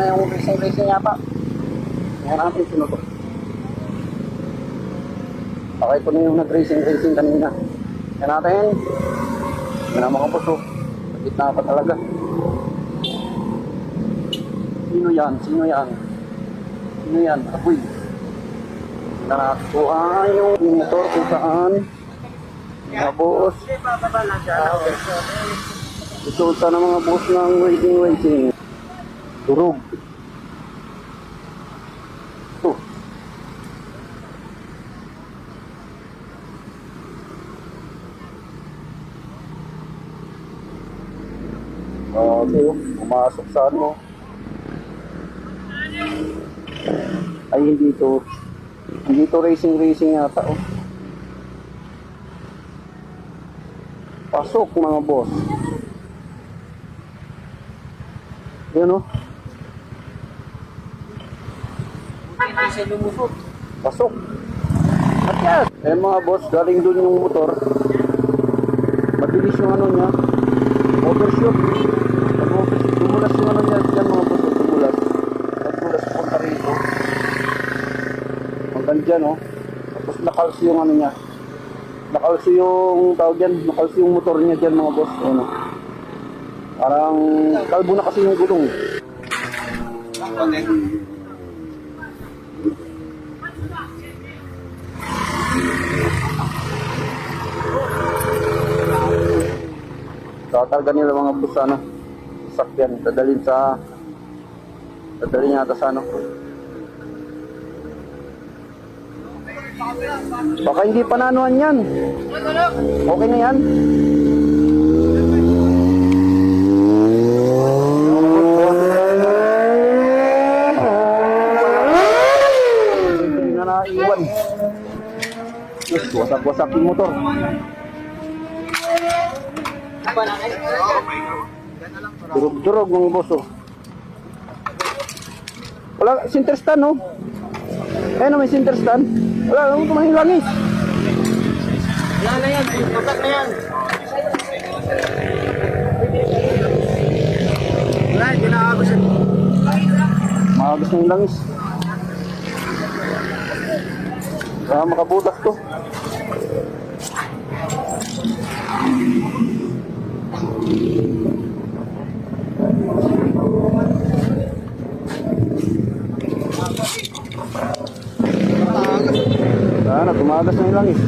na yung racing yata. Ngayon natin sinuto. Okay, ito na yung nag-racing kanina. Yan natin. Yan ang mga puso. Gitna pa talaga. Sino yan? Sino yan? Sino yan? Apoy. Nakuha yung motor kung saan. Mga boss. Resulta ng mga boss ng racing. Durog. Ito. Okay, pumasok sa ano. Ay, hindi ito racing yata, oh. Pasok mga boss. Yan, oh. Pasok. At yan. Eh mga boss, galing dun yung motor. Mabilis yung ano niya. Overshoot. Dumulas yung ano niya. Yan mga boss, dumulas. Dumulas punta rito. Hanggang dyan, oh. Tapos nakalsi yung ano niya. Nakalsi yung tawag dyan. Nakalsi yung motor niya dyan mga boss. Ano. Parang kalbo na kasi yung gulong. Tatalgan nila mga bus ano, sakyan, dadalhin yata sa ano. Baka hindi pa nanuhan yan. Okay na yan. Hindi na naiwan. Wasak-wasak yung motor. Durog-durog mga boss, oh. Wala, center stand, oh. Ayun, may center stand. Wala, huwag tumahing langis. Wala na yan, pasak na yan. Wala, ginagos yan. Maagos na yung langis. Kaya makabutas to. Sana tumagas na yung langis.